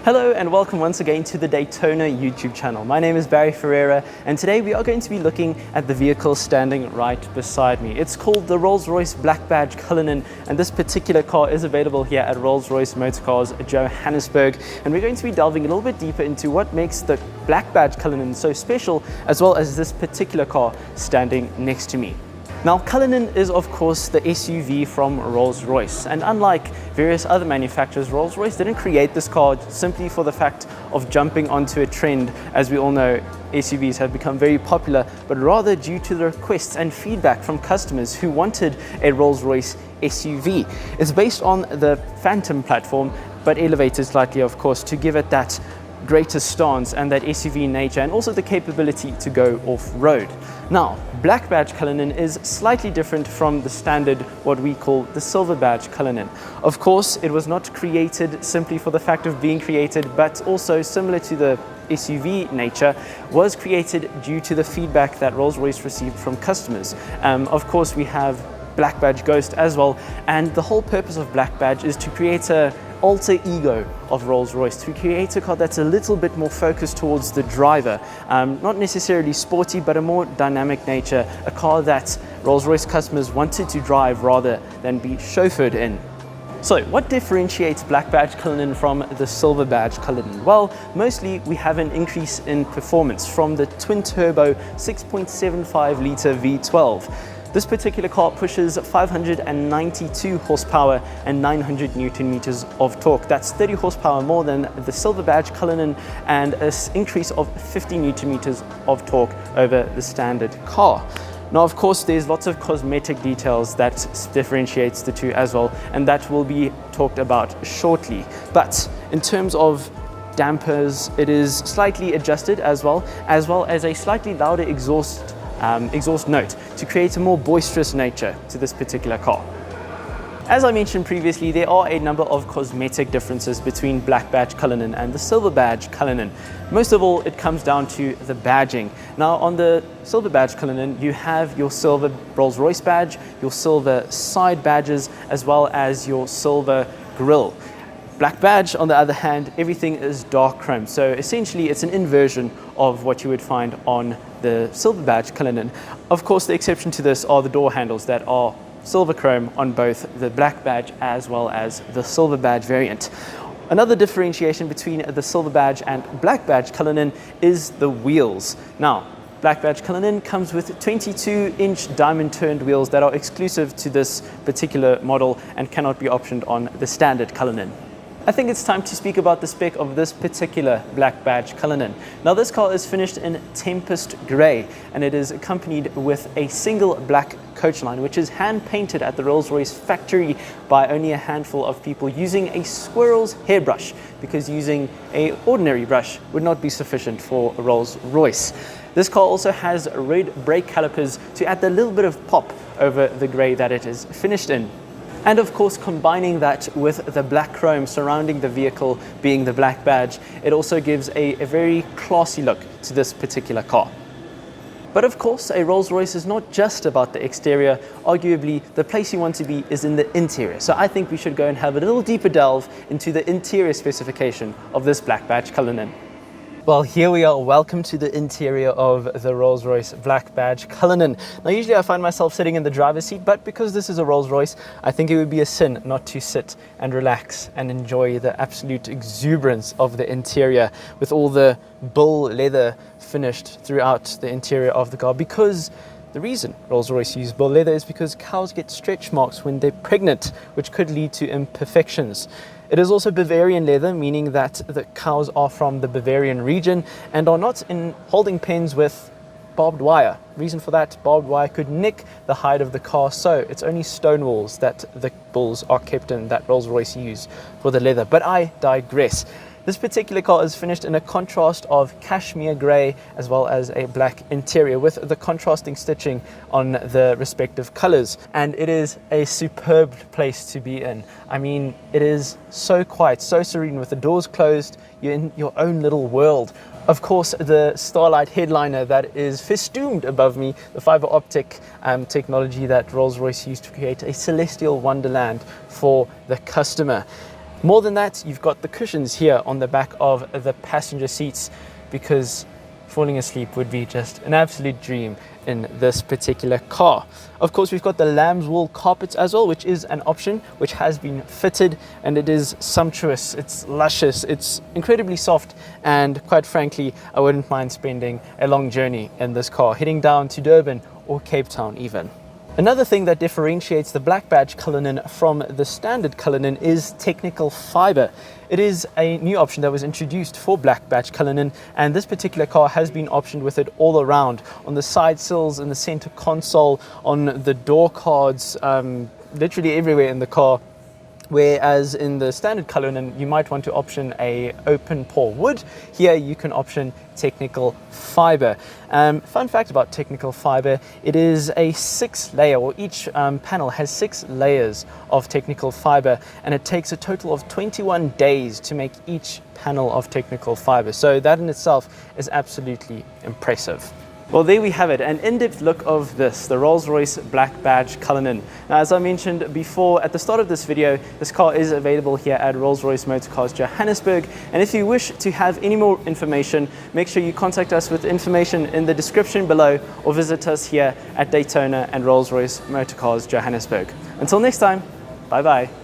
Hello and welcome once again to the Daytona YouTube channel. My name is Barry Ferreira and today we are going to be looking at the vehicle standing right beside me. It's called the Rolls-Royce Black Badge Cullinan and this particular car is available here at Rolls-Royce Motor Cars Johannesburg, and we're going to be delving a little bit deeper into what makes the Black Badge Cullinan so special, as well as this particular car standing next to me. Now, Cullinan is of course the SUV from Rolls-Royce, and unlike various other manufacturers, Rolls-Royce didn't create this car simply for the fact of jumping onto a trend. As we all know, SUVs have become very popular, but rather due to the requests and feedback from customers who wanted a Rolls-Royce SUV. It's based on the Phantom platform, but elevated slightly of course to give it that greater stance and that SUV nature, and also the capability to go off-road. Now, Black Badge Cullinan is slightly different from the standard, what we call the Silver Badge Cullinan. Of course, it was not created simply for the fact of being created, but also similar to the SUV nature, was created due to the feedback that Rolls-Royce received from customers. Of course, we have Black Badge Ghost as well, and the whole purpose of Black Badge is to create a alter ego of Rolls-Royce, to create a car that's a little bit more focused towards the driver, not necessarily sporty, but a more dynamic nature, a car that Rolls-Royce customers wanted to drive rather than be chauffeured in. So what differentiates Black Badge Cullinan from the Silver Badge Cullinan? Well, mostly we have an increase in performance from the twin-turbo 6.75 litre V12. This particular car pushes 592 horsepower and 900 Newton meters of torque. That's 30 horsepower more than the Silver Badge Cullinan and an increase of 50 Newton meters of torque over the standard car. Now, of course, there's lots of cosmetic details that differentiates the two as well, and that will be talked about shortly. But in terms of dampers, it is slightly adjusted as well as a slightly louder exhaust note to create a more boisterous nature to this particular car. As I mentioned previously, there are a number of cosmetic differences between Black Badge Cullinan and the Silver Badge Cullinan. Most of all, it comes down to the badging. Now, on the Silver Badge Cullinan, you have your silver Rolls-Royce badge, your silver side badges, as well as your silver grille. Black Badge, on the other hand, everything is dark chrome. So essentially, it's an inversion of what you would find on the Silver Badge Cullinan. Of course, the exception to this are the door handles that are silver chrome on both the Black Badge as well as the Silver Badge variant. Another differentiation between the Silver Badge and Black Badge Cullinan is the wheels. Now, Black Badge Cullinan comes with 22-inch diamond-turned wheels that are exclusive to this particular model and cannot be optioned on the standard Cullinan. I think it's time to speak about the spec of this particular Black Badge Cullinan. Now, this car is finished in Tempest Grey and it is accompanied with a single black coach line, which is hand painted at the Rolls-Royce factory by only a handful of people using a squirrel's hairbrush, because using an ordinary brush would not be sufficient for a Rolls-Royce. This car also has red brake calipers to add a little bit of pop over the grey that it is finished in. And of course, combining that with the black chrome surrounding the vehicle being the Black Badge, it also gives a very classy look to this particular car. But of course, a Rolls-Royce is not just about the exterior. Arguably, the place you want to be is in the interior. So I think we should go and have a little deeper delve into the interior specification of this Black Badge Cullinan. Well, here we are. Welcome to the interior of the Rolls-Royce Black Badge Cullinan. Now, usually I find myself sitting in the driver's seat, but because this is a Rolls-Royce, I think it would be a sin not to sit and relax and enjoy the absolute exuberance of the interior with all the bull leather finished throughout the interior of the car. Because the reason Rolls-Royce uses bull leather is because cows get stretch marks when they're pregnant, which could lead to imperfections. It is also Bavarian leather, meaning that the cows are from the Bavarian region and are not in holding pens with barbed wire. Reason for that, barbed wire could nick the hide of the car, so it's only stone walls that the bulls are kept in that Rolls-Royce use for the leather. But I digress. This particular car is finished in a contrast of cashmere grey as well as a black interior with the contrasting stitching on the respective colours. And it is a superb place to be in. I mean, it is so quiet, so serene with the doors closed. You're in your own little world. Of course, the Starlight headliner that is festooned above me, the fiber optic technology that Rolls-Royce used to create a celestial wonderland for the customer. More than that, you've got the cushions here on the back of the passenger seats, because falling asleep would be just an absolute dream in this particular car. Of course, we've got the lamb's wool carpets as well, which is an option which has been fitted, and it is sumptuous, it's luscious, it's incredibly soft, and quite frankly, I wouldn't mind spending a long journey in this car, heading down to Durban or Cape Town even. Another thing that differentiates the Black Badge Cullinan from the standard Cullinan is technical fiber. It is a new option that was introduced for Black Badge Cullinan, and this particular car has been optioned with it all around, on the side sills, in the center console, on the door cards, literally everywhere in the car. Whereas in the standard Cullinan, you might want to option a open pore wood. Here you can option technical fiber. Fun fact about technical fiber, it is a 6-layer, or each panel has 6 layers of technical fiber, and it takes a total of 21 days to make each panel of technical fiber. So that in itself is absolutely impressive. Well, there we have it, an in-depth look of this, the Rolls-Royce Black Badge Cullinan. Now, as I mentioned before at the start of this video, this car is available here at Rolls-Royce Motor Cars Johannesburg, and if you wish to have any more information, make sure you contact us with information in the description below, or visit us here at Daytona and Rolls-Royce Motor Cars Johannesburg. Until next time, bye-bye.